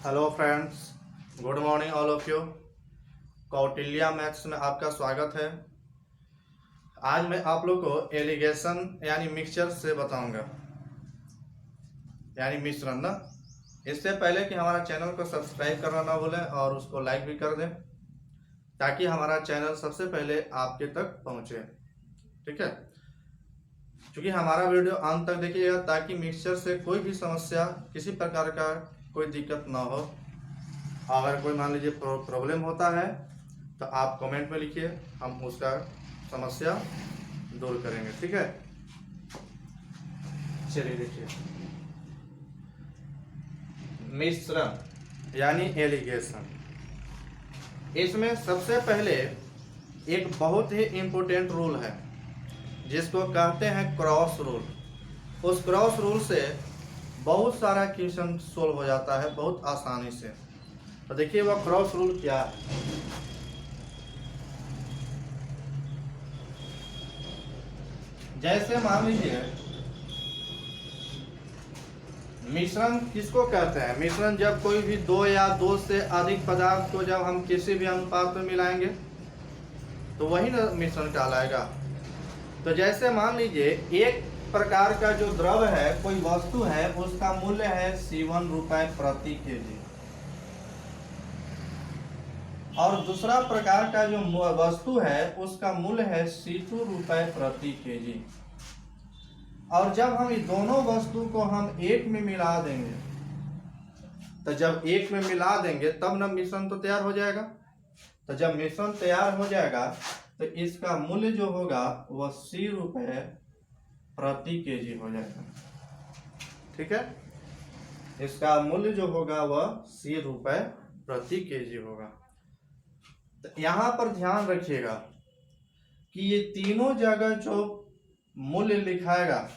Hello friends, good morning all of you. Kautilya maths में आपका स्वागत है। आज मैं आप लोग को एलिगेशन यानी मिक्सचर से बताऊंगा, यानी मिश्रण ना। इससे पहले कि हमारा चैनल को सब्सक्राइब करना ना भूलें और उसको लाइक भी कर दें, ताकि हमारा चैनल सबसे पहले आपके तक पहुंचे। ठीक है, क्योंकि हमारा वीडियो अंत तक देखिएगा ताकि मिक्सचर से कोई भी समस्या, किसी प्रकार का कोई दिक्कत ना हो। अगर कोई मान लीजिए प्रॉब्लम होता है तो आप कमेंट में लिखिए, हम उसका समस्या दूर करेंगे। ठीक है, चलिए देखिए, मिश्रण यानी एलिगेशन। इसमें सबसे पहले एक बहुत ही इम्पोर्टेंट रूल है जिसको कहते हैं क्रॉस रूल। उस क्रॉस रूल से बहुत सारा क्वेश्चन सोल्व हो जाता है बहुत आसानी से। तो देखिए वह क्रॉस रूल क्या है। जैसे मान लीजिए, मिश्रण किसको कहते हैं? मिश्रण जब कोई भी दो या दो से अधिक पदार्थ को जब हम किसी भी अनुपात में मिलाएंगे तो वही ना मिश्रण कहलाएगा। तो जैसे मान लीजिए एक प्रकार का जो द्रव है, कोई वस्तु है, उसका मूल्य है C1 रुपए प्रति केजी, और दूसरा प्रकार का जो वस्तु है उसका मूल्य है C2 रुपए प्रति केजी। और जब हम इस दोनों वस्तु को हम एक में मिला देंगे, तो जब एक में मिला देंगे तब ना मिश्रण तो तैयार हो जाएगा। तो जब मिश्रण तैयार हो जाएगा तो इसका मूल्य जो होगा वह C रुपए प्रति केजी हो जाएगा। ठीक है, इसका मूल्य जो होगा वह C रुपए प्रति केजी होगा। तो यहाँ पर ध्यान रखिएगा कि ये तीनों जगह जो मूल्य लिखाएगा,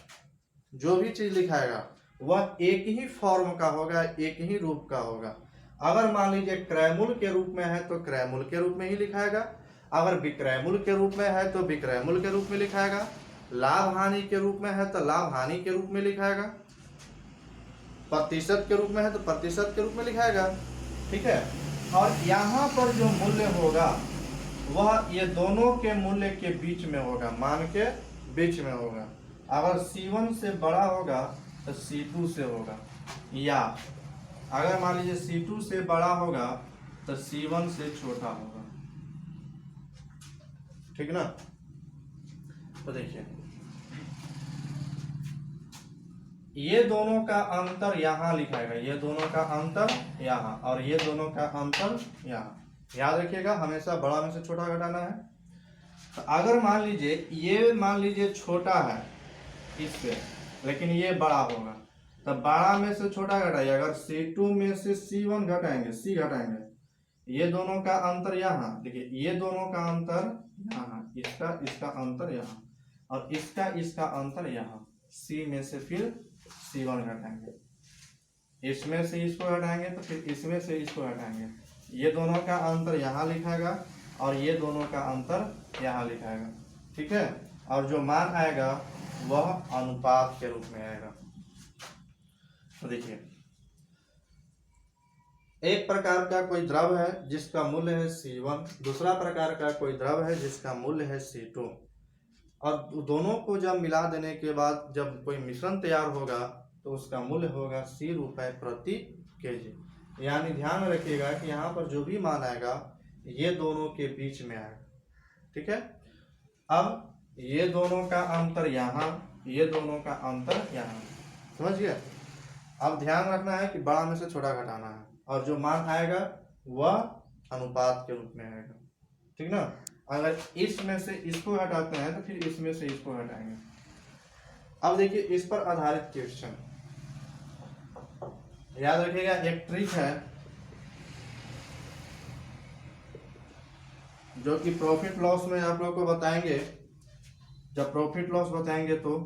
जो भी चीज लिखाएगा वह एक ही फॉर्म का होगा, एक ही रूप का होगा। अगर मान लीजिए क्रयमूल्य के रूप में है तो क्रयमूल्य के रूप में ही लिखाएगा, अगर विक्रयमूल्य के रूप में है तो विक्रयमूल्य के रूप में लिखाएगा, लाभ हानि के रूप में है तो लाभ हानि के रूप में लिखाएगा, प्रतिशत के रूप में है तो प्रतिशत के रूप में लिखाएगा। ठीक है, और यहाँ पर जो मूल्य होगा वह ये दोनों के मूल्य के बीच में होगा, मान के बीच में होगा। अगर C1 से बड़ा होगा तो C2 से होगा, या अगर मान लीजिए C2 से बड़ा होगा तो C1 से छोटा होगा। ठीक ना? तो देखिए, ये दोनों का अंतर यहाँ लिखाएगा, ये दोनों का अंतर यहाँ, और ये दोनों का अंतर यहाँ। याद रखिएगा, हमेशा बड़ा में से छोटा घटाना है। तो अगर मान लीजिए छोटा है इससे, लेकिन ये बड़ा होगा, तो बड़ा में से छोटा घटाइए। अगर C2 में से C1 घटाएंगे, C घटाएंगे, ये दोनों का अंतर यहाँ, देखिए ये दोनों का अंतर यहाँ, इसका अंतर यहाँ, और इसका अंतर यहाँ। C में से फिर C1 घटाएंगे, इसमें से इसको हटाएंगे तो फिर इसमें से इसको हटाएंगे। ये दोनों का अंतर यहाँ लिखाएगा और ये दोनों का अंतर यहाँ लिखाएगा। ठीक है, और जो मान आएगा वह अनुपात के रूप में आएगा। तो देखिए, एक प्रकार का कोई द्रव है जिसका मूल्य है C1, दूसरा प्रकार का कोई द्रव है जिसका मूल्य है C2, और दोनों को जब मिला देने के बाद जब कोई मिश्रण तैयार होगा तो उसका मूल्य होगा C रुपए प्रति केजी। यानी ध्यान रखिएगा कि यहाँ पर जो भी मान आएगा ये दोनों के बीच में आएगा। ठीक है, अब ये दोनों का अंतर यहाँ, ये दोनों का अंतर यहाँ, समझ गए? अब ध्यान रखना है कि बड़ा में से छोटा घटाना है, और जो मान आएगा वह अनुपात के रूप में आएगा। ठीक ना? अगर इसमें से इसको हटाते हैं तो फिर इसमें से इसको हटाएंगे। अब देखिए, इस पर आधारित क्वेश्चन याद रखिएगा। एक ट्रिक है जो कि प्रॉफिट लॉस में आप लोग को बताएंगे। जब प्रॉफिट लॉस बताएंगे तो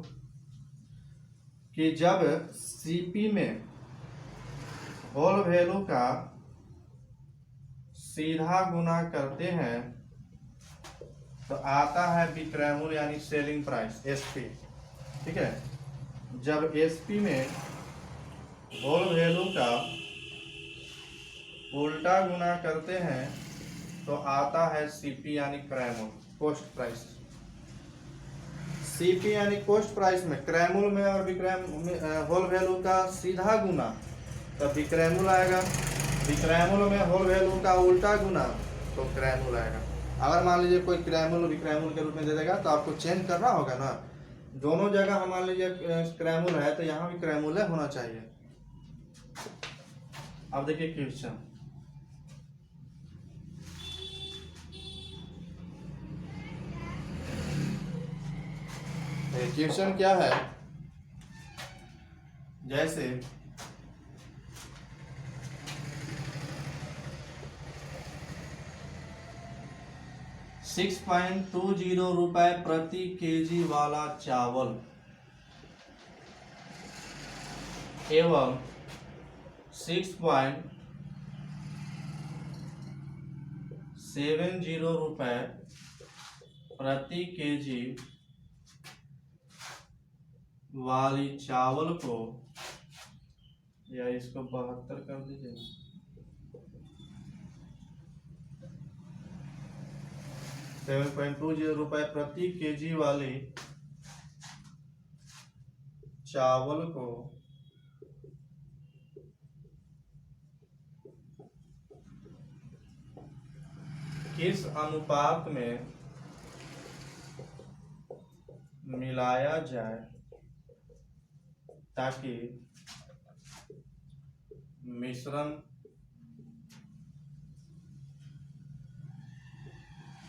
कि जब सीपी में होल वैल्यू का सीधा गुना करते हैं तो आता है विक्रय मूल्य यानी सेलिंग प्राइस, एसपी। ठीक है, जब एसपी में होल वैल्यू का उल्टा गुना करते हैं तो आता है सीपी यानी क्रैमूल, कॉस्ट प्राइस। सीपी यानी कॉस्ट प्राइस में क्रैमूल में और होल वैल्यू का सीधा गुना तब विक्रैमूल आएगा, विक्रैमूल में होल वैल्यू का उल्टा गुना तो क्रैमूल आएगा। अगर मान लीजिए कोई क्रैमूल विक्रैमूल के रूप में दे देगा तो आपको चेंज करना होगा ना, दोनों जगह मान लीजिए क्रैमूल है तो यहाँ भी क्रैमूल होना चाहिए। अब देखिए क्वेश्चन, क्वेश्चन क्या है, जैसे 6.20 रुपए प्रति केजी वाला चावल एवं 6.70 रुपए प्रति केजी वाली चावल को, या इसको 72 कर दीजिए, 7.20 रुपए प्रति केजी वाली चावल को किस अनुपात में मिलाया जाए ताकि मिश्रण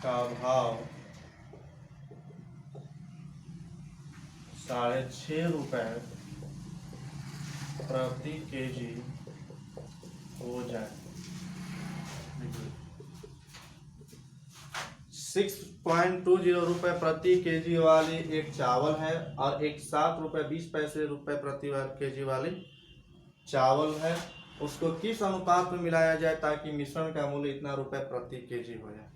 का भाव 6.5 रुपए प्रति केजी हो जाए। 6.20 रुपए प्रति केजी वाली एक चावल है और एक 7 रुपए 20 पैसे रुपए प्रति केजी वाली चावल है, उसको किस अनुपात में मिलाया जाए ताकि मिश्रण का मूल्य इतना रुपए प्रति केजी हो जाए।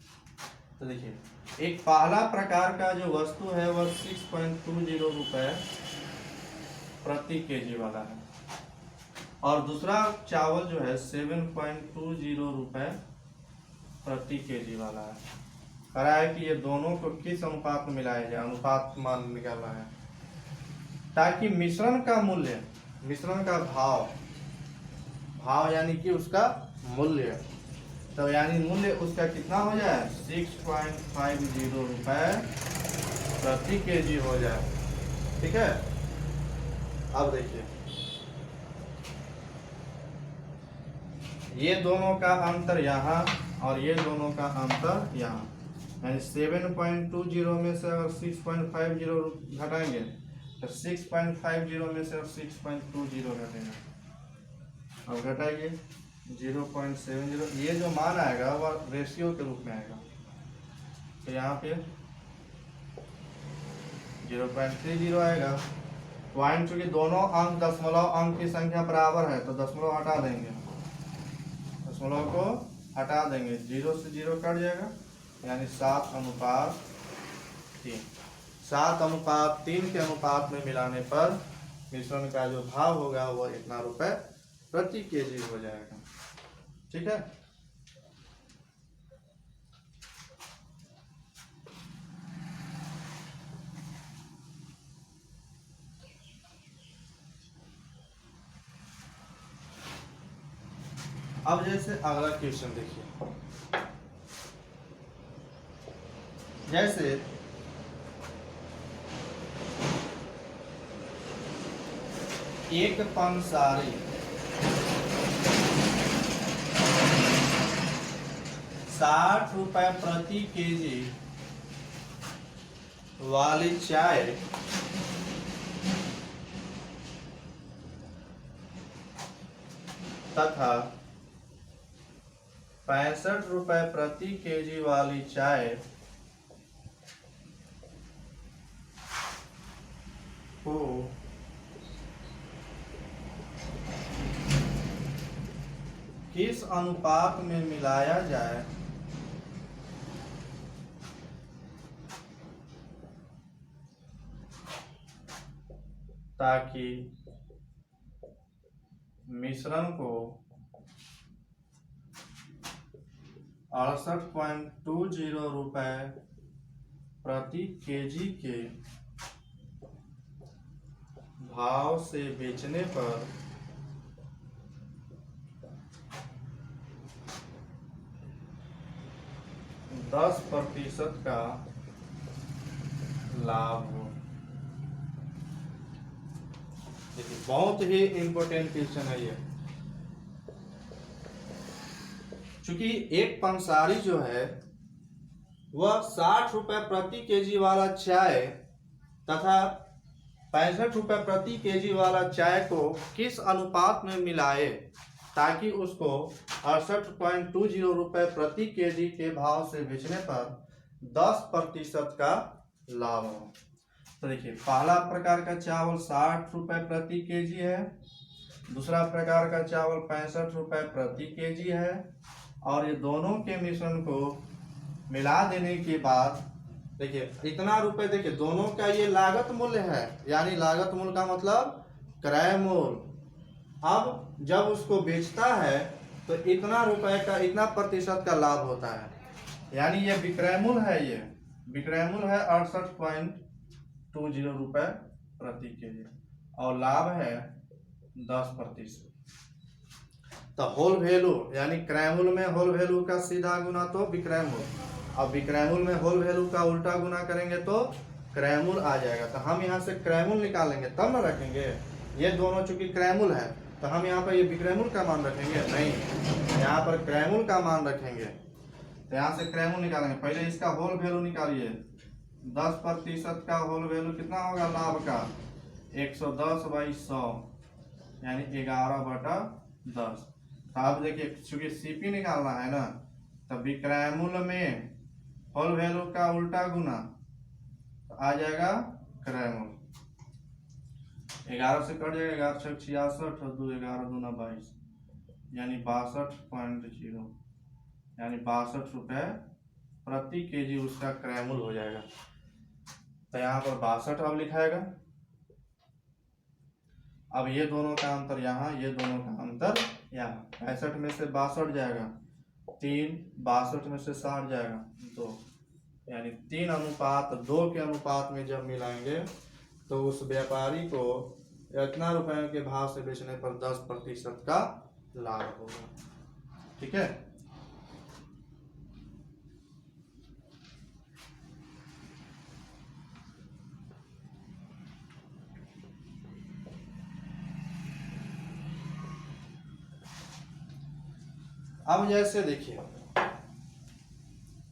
तो देखिए, एक पहला प्रकार का जो वस्तु है वह 6.20 रुपए प्रति केजी वाला है और दूसरा चावल जो है 7.20 रुपए प्रति केजी वाला है। कहा है कि ये दोनों को किस अनुपात में मिलाया जाए, अनुपात मान निकालना है ताकि मिश्रण का मूल्य, मिश्रण का भाव, भाव यानी कि उसका मूल्य, तो यानी मूल्य उसका कितना हो जाए 6.50 रुपए प्रति केजी हो जाए। ठीक है, अब देखिए ये दोनों का अंतर यहाँ और ये दोनों का अंतर यहाँ, यानी 7.20 में से अगर 6.50 घटाएंगे तो 6.50 में से 6.20 घटेगा। अब घटाइए 0.70, ये जो मान आएगा वह रेशियो के रूप में आएगा, तो यहाँ पे 0.30 आएगा। पॉइंट चूंकि दोनों अंक दशमलव अंक की संख्या बराबर है तो दशमलव हटा देंगे, दशमलव को हटा देंगे, 0 से 0 कट जाएगा, यानी 7:3। 7:3 के अनुपात में मिलाने पर मिश्रण का जो भाव होगा वह इतना रुपए प्रति केजी हो जाएगा। ठीक है, अब जैसे अगला क्वेश्चन देखिए, जैसे एक पंसारी 60 रुपए प्रति केजी वाली चाय तथा 65 रुपए प्रति केजी वाली चाय को किस अनुपात में मिलाया जाए ताकि मिश्रण को 68.20 रुपए प्रति केजी के भाव से बेचने पर 10% का लाभ हो। देखिए बहुत ही इंपॉर्टेंट क्वेश्चन है ये, क्योंकि एक पंसारी जो है वह 60 रुपए प्रति केजी वाला चाय तथा 65 रुपए प्रति केजी वाला चाय को किस अनुपात में मिलाए ताकि उसको 68.20 रुपए प्रति केजी के भाव से बेचने पर 10% का लाभ हो। तो देखिए पहला प्रकार का चावल 60 रुपए प्रति केजी है, दूसरा प्रकार का चावल 65 रुपए प्रति केजी है, और ये दोनों के मिश्रण को मिला देने के बाद देखिए इतना रुपए, देखिए दोनों का ये लागत मूल्य है, यानी लागत मूल्य का मतलब क्रय मूल्य। अब जब उसको बेचता है तो इतना रुपए का, इतना प्रतिशत का लाभ होता है, यानी ये विक्रय मूल्य है, ये विक्रय मूल्य है 68.20 रुपए प्रति केजी और लाभ है 10%। तो होल वैल्यू यानी क्रय मूल्य में होल वैल्यू का सीधा गुना तो विक्रय मूल्य, अब विक्रय मूल्य में होल वैल्यू का उल्टा गुना करेंगे तो क्रय मूल्य आ जाएगा। तो हम यहाँ से क्रय मूल्य निकालेंगे तब ना रखेंगे, ये दोनों चूंकि क्रय मूल्य है तो हम यहाँ पर ये विक्रय मूल्य का मान रखेंगे नहीं, यहाँ पर क्रय मूल्य का मान रखेंगे। तो यहाँ से क्रय मूल्य निकालेंगे, पहले इसका होल वैल्यू निकालिए, 10% का होल वैल्यू कितना होगा लाभ का 110/100 यानी 11/10। अब देखिए चूंकि सीपी निकालना है ना, तब विक्रय मूल्य में होल वैल्यू का उल्टा गुना तो आ जाएगा क्रय मूल्य। 11 से कट जाएगा, 11 6 66 और 2 11 दूना 22 यानी 62.0 यानी 62 रुपए प्रति केजी उसका क्रय मूल्य हो जाएगा। तो यहाँ पर 62 अब लिखाएगा। अब ये दोनों का अंतर यहाँ, ये दोनों का अंतर यहाँ, 65 में से 62 जाएगा 3, 62 में से 60 जाएगा 2, यानी 3:2 के अनुपात में जब मिलाएंगे तो उस व्यापारी को इतना रुपए के भाव से बेचने पर 10% का लाभ होगा। ठीक है, अब जैसे देखिए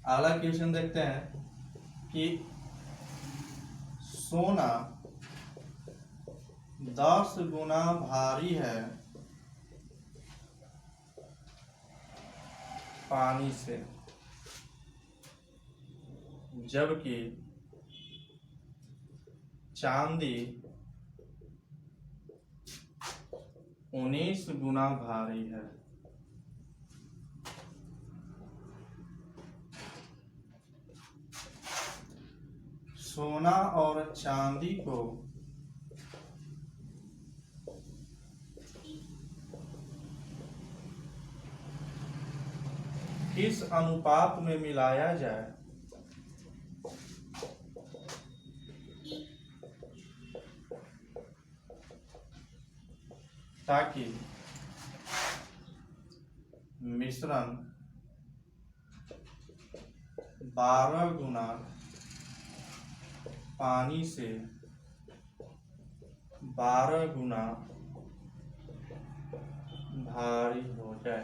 अगला क्वेश्चन देखते हैं कि सोना 10 गुना भारी है पानी से, जबकि चांदी 19 गुना भारी है। सोना और चांदी को किस अनुपात में मिलाया जाए ताकि मिश्रण 12 गुना पानी से 12 गुना भारी हो जाए।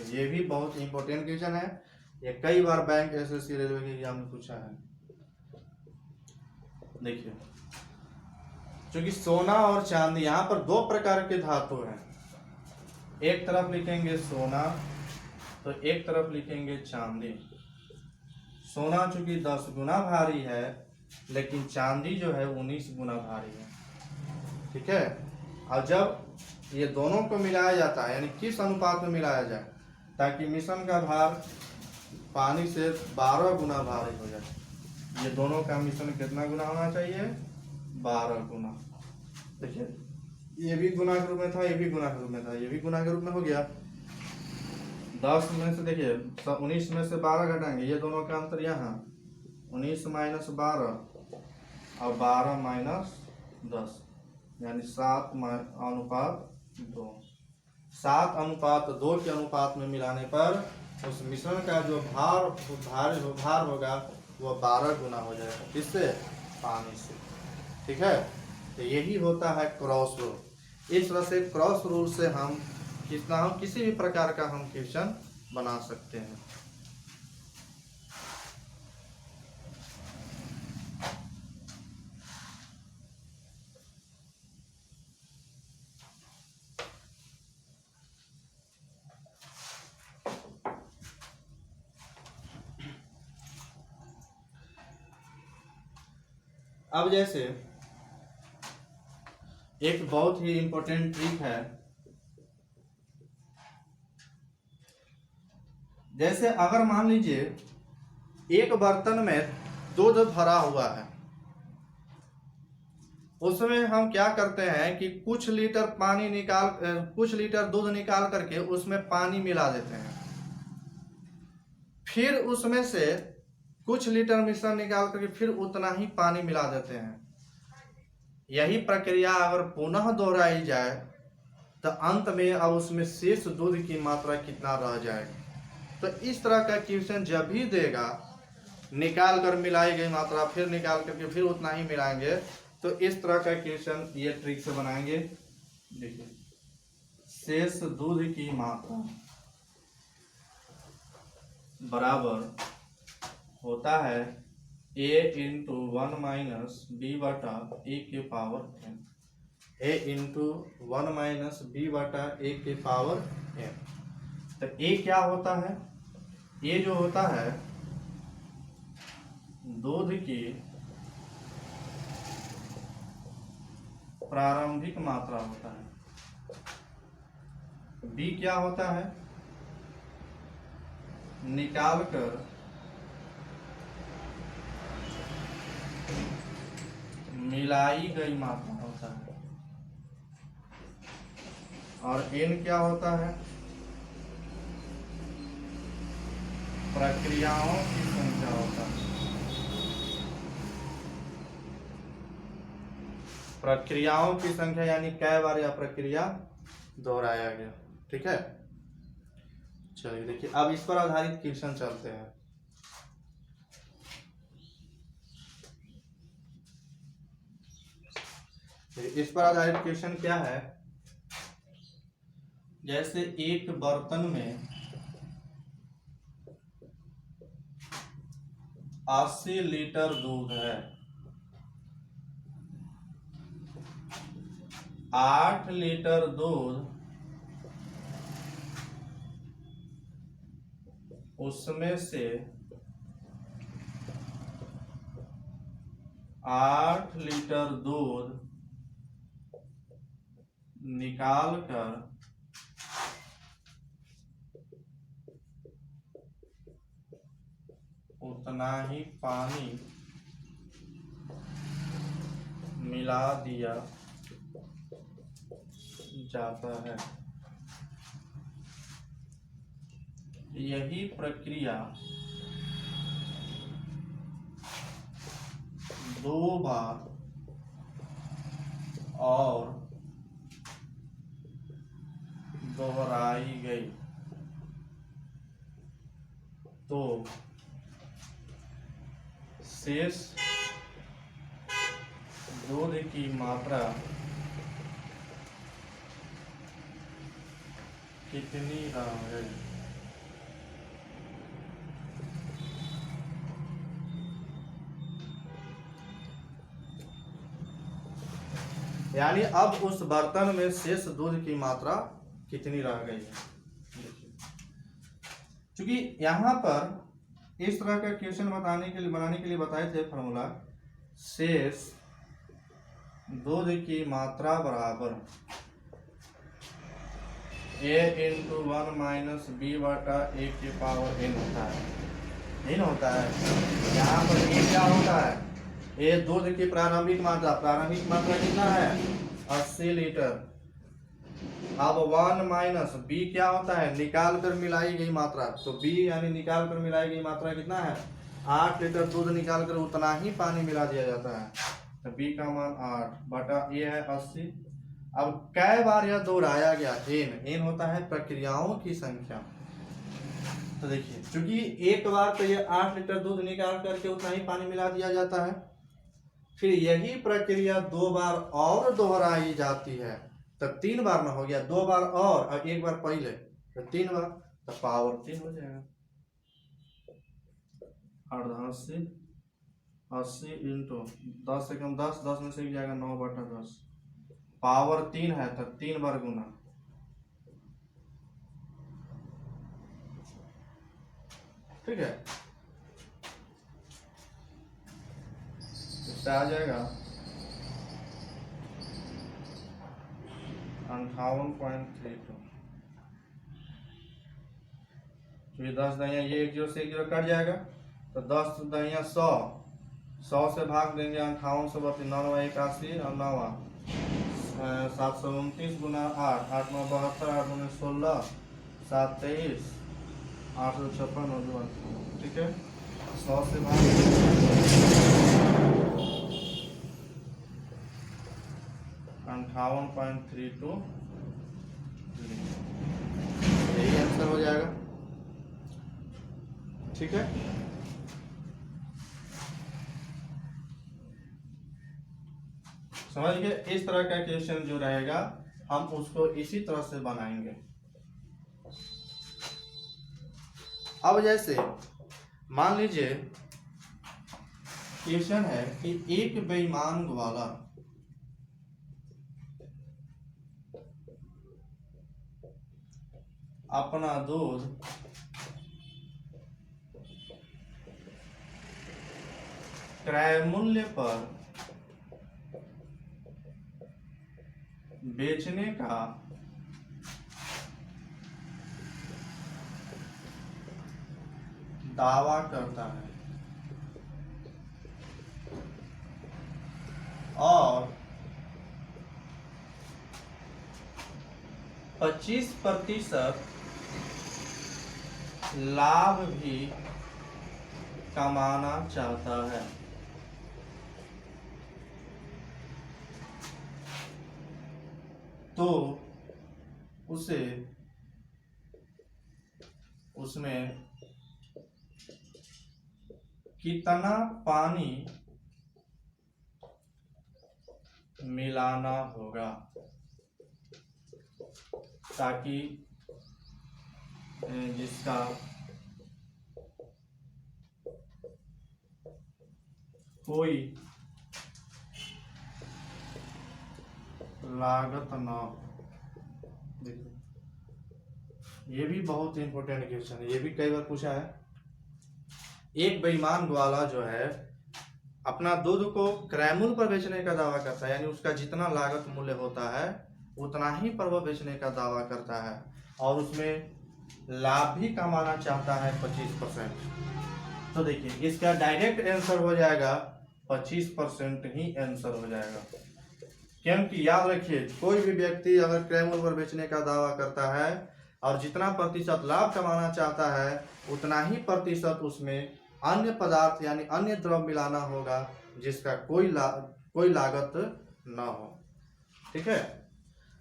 ये भी बहुत इंपॉर्टेंट क्वेश्चन है, ये कई बार बैंक एसएससी रेलवे के एग्जाम में पूछा है। देखिए क्योंकि सोना और चांदी, यहाँ पर दो प्रकार के धातु हैं, एक तरफ लिखेंगे सोना तो एक तरफ लिखेंगे चांदी। सोना चूंकि 10 गुना भारी है लेकिन चांदी जो है 19 गुना भारी है। ठीक है, और जब ये दोनों को मिलाया जाता है, यानी किस अनुपात में मिलाया जाए ताकि मिश्रण का भार पानी से 12 गुना भारी हो जाए। ये दोनों का मिश्रण कितना गुना होना चाहिए 12 गुना। देखिए ये भी गुना के रूप में था, ये भी गुना के रूप में था, ये भी गुना के रूप में हो गया 10 में से देखिए 19 में से 12 घटाएंगे, ये दोनों का अंतर यहाँ 19 माइनस 12 और 12 माइनस 10 यानी 7 अनुपात 2। 7:2 के अनुपात में मिलाने पर उस मिश्रण का जो भार होगा वह 12 गुना हो जाएगा। किससे? पानी से। ठीक है, तो यही होता है क्रॉस रूल। इस तरह से क्रॉस रूल से हम किसी भी प्रकार का हम क्वेश्चन बना सकते हैं। अब जैसे एक बहुत ही इंपॉर्टेंट ट्रिक है, जैसे अगर मान लीजिए एक बर्तन में दूध भरा हुआ है, उसमें हम क्या करते हैं कि कुछ लीटर दूध निकाल करके उसमें पानी मिला देते हैं, फिर उसमें से कुछ लीटर मिश्रण निकाल करके फिर उतना ही पानी मिला देते हैं। यही प्रक्रिया अगर पुनः दोहराई जाए तो अंत में अब उसमें शेष दूध की मात्रा कितना रह जाएगा। तो इस तरह का क्वेश्चन जब भी देगा, निकाल कर मिलाई गई मात्रा फिर निकाल करके फिर उतना ही मिलाएंगे, तो इस तरह का क्वेश्चन ये ट्रिक से बनाएंगे। देखिए, शेष दूध की मात्रा बराबर होता है a इंटू 1 माइनस b बटा a के power n। a into 1 minus b बटा a के पावर n। तो a क्या होता है? a जो होता है दूध की प्रारंभिक मात्रा होता है। b क्या होता है? निकाल कर मिलाई गई मात्रा होता है। और n क्या होता है? प्रक्रियाओं की संख्या होता है। प्रक्रियाओं की संख्या यानी कै बार यह प्रक्रिया दोहराया गया। ठीक है, चलिए देखिए अब इस पर आधारित क्वेश्चन चलते हैं। इस पर आधारित क्वेश्चन क्या है? जैसे एक बर्तन में 80 लीटर दूध है, 8 लीटर दूध उसमें से 8 लीटर दूध निकाल कर उतना ही पानी मिला दिया जाता है। यही प्रक्रिया 2 बार और दोहराई गई तो शेष दूध की मात्रा कितनी है? यानी अब उस बर्तन में शेष दूध की मात्रा कितनी रह गई है। क्योंकि यहाँ पर इस तरह का क्वेश्चन बनाने के लिए बताए थे फॉर्मूला, शेष दूध की मात्रा बराबर a इंटू 1 माइनस b बटा a के पावर n होता है। नहीं होता है, यहाँ पर a क्या होता है? a दूध की प्रारंभिक मात्रा कितना है? 80 लीटर। अब 1 माइनस बी क्या होता है, निकाल कर मिलाई गई मात्रा। तो बी यानी निकाल कर मिलाई गई मात्रा कितना है, 8 लीटर दूध निकाल कर उतना ही पानी मिला दिया जाता है। तो बी का मान 8 बटा ये है 80। अब कै बार यह दोहराया गया, एन होता है प्रक्रियाओं की संख्या। तो देखिए चूंकि एक बार तो ये 8 लीटर दूध निकाल करके उतना ही पानी मिला दिया जाता है, फिर यही प्रक्रिया 2 बार और दोहराई जाती है, तब 3 बार में हो गया, 2 बार और एक बार पहले, तो 3 बार, तो पावर 3 हो जाएगा। 80 इंटू 10 से कम 10, 10 में से भी जाएगा 9 बटा 10, पावर 3 है तो 3 बार गुना, ठीक है। इससे आ जाएगा 58.32। तो 10 दहिया ये 1 0 से 1 0 कट जाएगा, तो 10 दहिया 100, 100 से भाग देंगे 58 से 9 81 और 9 729 गुना 8, 8 9 72, 8 9 16, 7 23, 856 और 2, ठीक है। 100 से भाग 58.32, यही आंसर हो जाएगा, ठीक है। समझ गए, इस तरह का क्वेश्चन जो रहेगा हम उसको इसी तरह से बनाएंगे। अब जैसे मान लीजिए क्वेश्चन है कि एक बेईमान ग्वाला अपना दूध क्रय मूल्य पर बेचने का दावा करता है और 25% लाभ भी कमाना चाहता है, तो उसे उसमें कितना पानी मिलाना होगा ताकि जिसका कोई लागत ना हो। देखो ये भी बहुत इंपॉर्टेंट क्वेश्चन है, ये भी कई बार पूछा है। एक बेईमान ग्वाला जो है अपना दूध को क्रय मूल्य पर बेचने का दावा करता है, यानी उसका जितना लागत मूल्य होता है उतना ही पर वह बेचने का दावा करता है और उसमें लाभ भी कमाना चाहता है 25%। तो देखिए इसका डायरेक्ट आंसर हो जाएगा 25% ही आंसर हो जाएगा, क्योंकि याद रखिए कोई भी व्यक्ति अगर क्रय मूल्य पर बेचने का दावा करता है और जितना प्रतिशत लाभ कमाना चाहता है उतना ही प्रतिशत उसमें अन्य पदार्थ यानी अन्य द्रव्य मिलाना होगा जिसका कोई लागत न हो, ठीक है।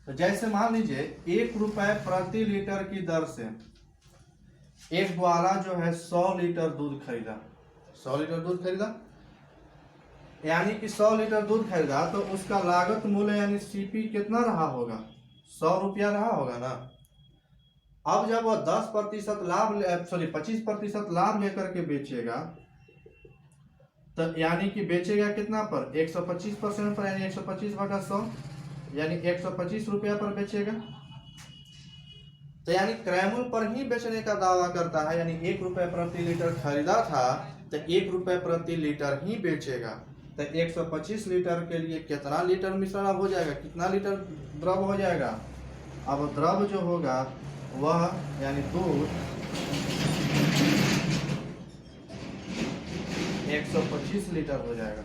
तो जैसे मान लीजिए 1 रुपए प्रति लीटर की दर से एक ग्वाला जो है 100 लीटर दूध खरीदा, 100 लीटर दूध खरीदा, यानी कि 100 लीटर दूध खरीदा तो उसका लागत मूल्य यानी सीपी कितना रहा होगा, 100 रुपया रहा होगा ना। अब जब वह 10% लाभ 25% लाभ लेकर के बेचेगा तो यानी कि बेचेगा कितना पर, 125% पर, यानी 125/100 यानी 125 रुपया पर बेचेगा। तो यानी क्रय मूल्य पर ही बेचने का दावा करता है, यानी 1 रुपए प्रति लीटर खरीदा था तो 1 रुपए प्रति लीटर ही बेचेगा। तो 125 लीटर के लिए कितना लीटर मिश्रण हो जाएगा, कितना लीटर द्रव हो जाएगा। अब द्रव जो होगा वह यानी दूध 125 लीटर हो जाएगा।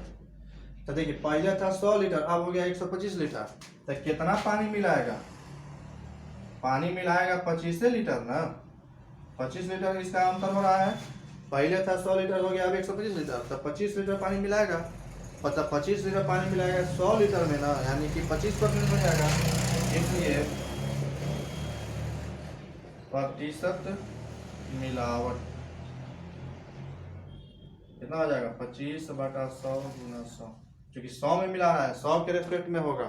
तो देखिए पहले था 100 लीटर, अब हो गया 125 लीटर, तो कितना पानी मिलाएगा, पानी मिलाएगा 25 लीटर ना, 25 लीटर इसका अंतर हो रहा है। पहले था 100 लीटर, हो गया अब 125 लीटर, तो 25 लीटर पानी मिलाएगा। मतलब 25 लीटर पानी मिलाएगा 100 लीटर में ना, यानी कि 25% हो जाएगा। इसलिए प्रतिशत मिलावट कितना हो जाएगा, 25/100 गुना 100, क्योंकि 100 में मिला रहा है, 100 के रेस्पेक्ट में होगा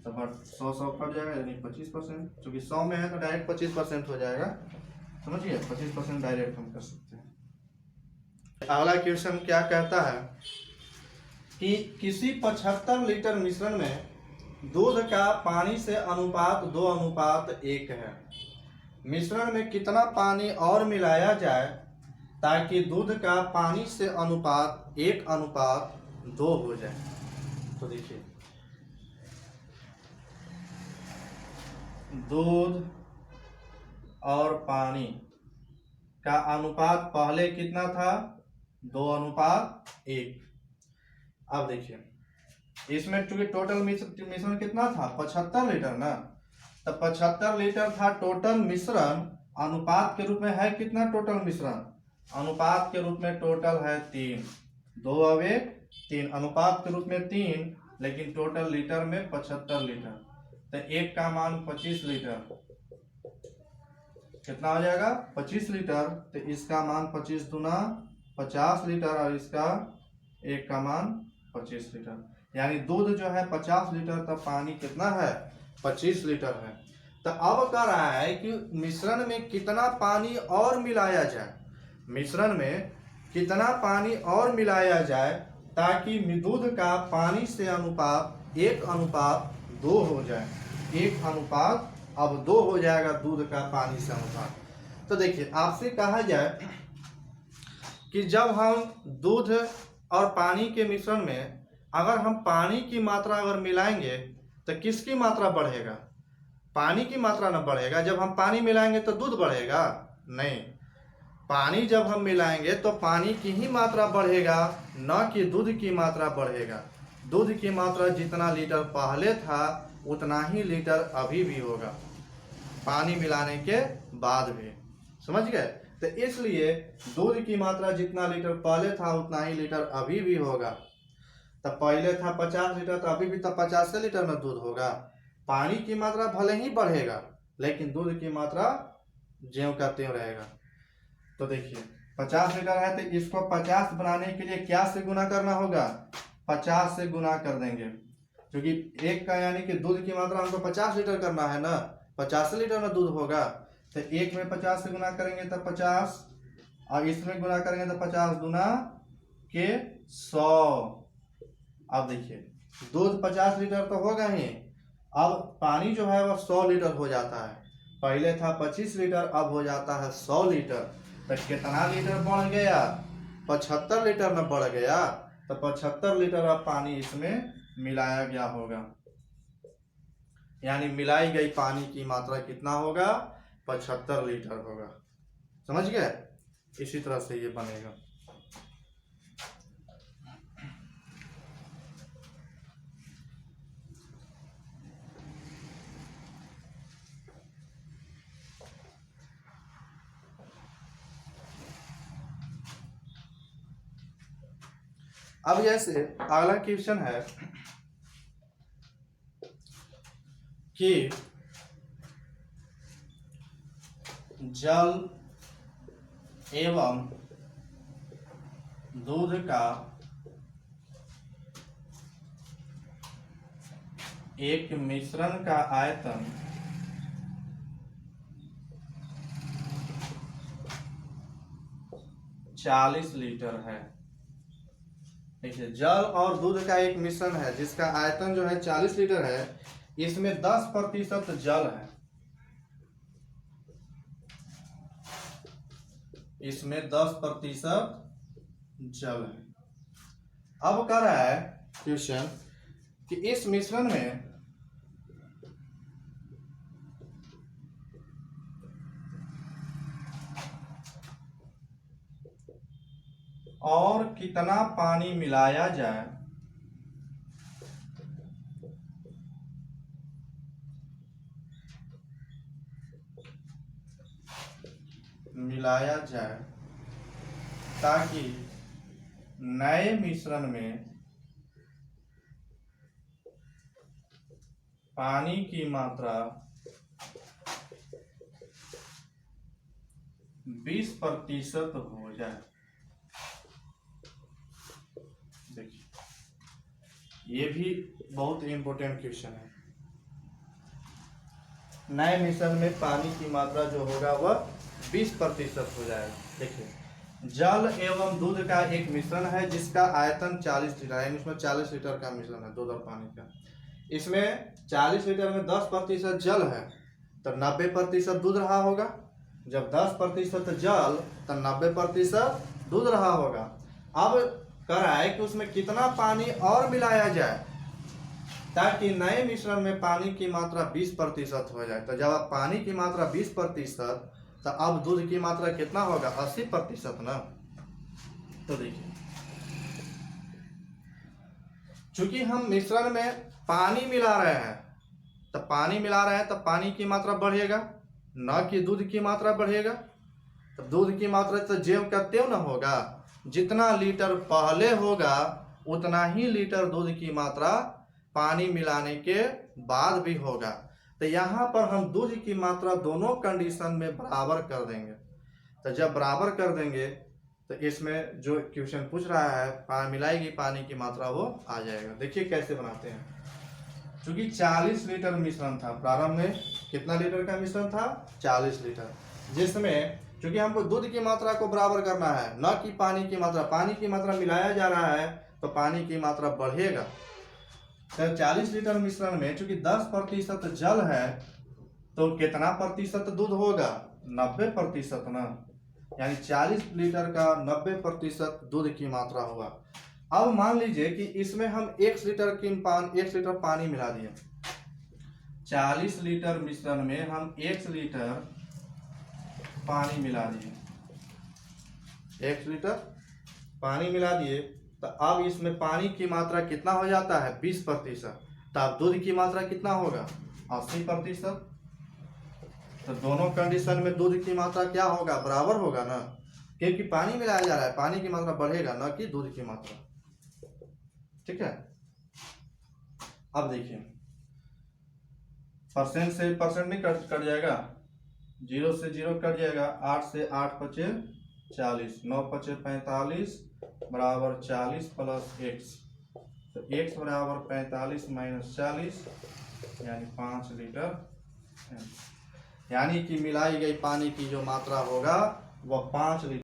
तो 100 कट जाएगा, यानी 25%। क्योंकि 100 में है तो डायरेक्ट 25% हो जाएगा, समझिए 25% डायरेक्ट हम कर सकते हैं। अगला क्वेश्चन क्या कहता है कि किसी 75 लीटर मिश्रण में दूध का पानी से अनुपात 2:1 है। मिश्रण में कितना पानी और मिलाया जाए ताकि दूध का पानी से अनुपात 1:2 हो जाए। तो देखिए, दूध और पानी का अनुपात पहले कितना था, 2:1। अब देखिए, इसमें चूंकि टोटल मिश्रण कितना था, 75 लीटर ना, तो 75 लीटर था टोटल मिश्रण। अनुपात के रूप में है कितना टोटल मिश्रण, अनुपात के रूप में टोटल है 3, 2:3, अनुपात के रूप में 3, लेकिन टोटल लीटर में 75 लीटर। तो एक का मान 25 लीटर, कितना हो जाएगा 25 लीटर। तो इसका मान 25 दूना 50 लीटर, और इसका एक का मान 25 लीटर, यानी दूध जो है 50 लीटर, तब पानी कितना है 25 लीटर है। तो अब कह रहा है कि मिश्रण में कितना पानी और मिलाया जाए, मिश्रण में कितना पानी और मिलाया जाए ताकि दूध का पानी से अनुपात 1:2 हो जाए। 1:2 हो जाएगा दूध का पानी से अनुपात। तो देखिए, आपसे कहा जाए कि जब हम दूध और पानी के मिश्रण में अगर हम पानी की मात्रा अगर मिलाएंगे तो किसकी मात्रा बढ़ेगा, पानी की मात्रा न बढ़ेगा। जब हम पानी मिलाएंगे तो दूध बढ़ेगा नहीं, पानी जब हम मिलाएंगे तो पानी की ही मात्रा बढ़ेगा, न कि दूध की मात्रा बढ़ेगा। दूध की मात्रा जितना लीटर पहले था उतना ही लीटर अभी भी होगा, पानी मिलाने के बाद भी, समझ गए। तो इसलिए दूध की मात्रा जितना लीटर पहले था उतना ही लीटर अभी भी होगा। तो पहले था 50 लीटर, तो अभी भी तो 50 लीटर में दूध होगा। पानी की मात्रा भले ही बढ़ेगा लेकिन दूध की मात्रा ज्यों का त्यों रहेगा। तो देखिए, 50 लीटर है तो इसको 50 बनाने के लिए क्या से गुना करना होगा, 50 से गुना कर देंगे, क्योंकि एक का यानी कि दूध की मात्रा हमको 50 लीटर करना है ना, 50 लीटर में दूध होगा। तो एक में 50 से गुना करेंगे तो 50, और इसमें गुना करेंगे तो 50 दूना के 100। अब देखिए, दूध 50 लीटर तो होगा ही, अब पानी जो है वह 100 लीटर हो जाता है। पहले था 25 लीटर, अब हो जाता है 100 लीटर। तो कितना लीटर बढ़ गया, 75 लीटर में बढ़ गया। तो 75 लीटर अब पानी इसमें मिलाया गया होगा, यानी मिलाई गई पानी की मात्रा कितना होगा, 75 लीटर होगा। समझ गए, इसी तरह से ये बनेगा। अब जैसे अगला क्वेश्चन है कि जल एवं दूध का एक मिश्रण का आयतन 40 लीटर है। देखिए, जल और दूध का एक मिश्रण है जिसका आयतन जो है 40 लीटर है। इसमें 10% जल है, इसमें 10% जल है। अब कह रहा है क्वेश्चन कि इस मिश्रण में और कितना पानी मिलाया जाए मिलाया जाए ताकि नए मिश्रण में पानी की मात्रा 20% हो जाए। देखिए, ये भी बहुत इंपॉर्टेंट क्वेश्चन है। नए मिश्रण में पानी की मात्रा जो होगा वह 20% हो जाएगा। देखिए, जल एवं दूध का एक मिश्रण है जिसका आयतन 40 लीटर है। इसमें 40 लीटर का मिश्रण है दूध और पानी का। इसमें 40 लीटर में 10% जल है तो 90% दूध रहा होगा। जब 10% जल तो 90% दूध रहा होगा। अब कह रहा है कि उसमें कितना पानी और मिलाया जाए ताकि नए मिश्रण में पानी की मात्रा 20% हो जाए। तो जब आप पानी की मात्रा 20% तो अब दूध की मात्रा कितना होगा? 80% ना। तो देखिए, चूंकि हम मिश्रण में पानी मिला रहे हैं तो पानी की मात्रा बढ़ेगा, न कि दूध की मात्रा बढ़ेगा। तो दूध की मात्रा तो ज्यों का त्यों न होगा। जितना लीटर पहले होगा उतना ही लीटर दूध की मात्रा पानी मिलाने के बाद भी होगा। तो यहाँ पर हम दूध की मात्रा दोनों कंडीशन में बराबर कर देंगे। तो जब बराबर कर देंगे तो इसमें जो क्वेश्चन पूछ रहा है मिलाएगी पानी की मात्रा, वो आ जाएगा। देखिए कैसे बनाते हैं। क्योंकि 40 लीटर मिश्रण था, प्रारंभ में कितना लीटर का मिश्रण था? 40 लीटर, जिसमें क्योंकि हमको दूध की मात्रा को बराबर करना है, न कि पानी की मात्रा। पानी की मात्रा मिलाया जा रहा है तो पानी की मात्रा बढ़ेगा। तो 40 लीटर मिश्रण में चूंकि 10% जल है तो कितना प्रतिशत दूध होगा? 90% ना। यानी 40 लीटर का 90% दूध की मात्रा हुआ। अब मान लीजिए कि इसमें हम 1 लीटर पानी मिला दिए। 40 लीटर मिश्रण में हम 1 लीटर पानी मिला दिए। 1 लीटर पानी मिला दिए तो अब इसमें पानी की मात्रा कितना हो जाता है? 20%। तो अब दूध की मात्रा कितना होगा? 80%। तो दोनों कंडीशन में दूध की मात्रा क्या होगा? बराबर होगा ना, क्योंकि पानी मिलाया जा रहा है, पानी की मात्रा बढ़ेगा न कि दूध की मात्रा। ठीक है। अब देखिए, परसेंट से परसेंट नहीं कट जाएगा, 0 से 0 कट जाएगा। 8 से 8 पचे 40, 9 पचे 45 बराबर 40 प्लस x। तो x बराबर 45 माइनस 40 यानी 5 लीटर। यानी कि मिलाई गई पानी की जो मात्रा होगा वह 5 लीटर।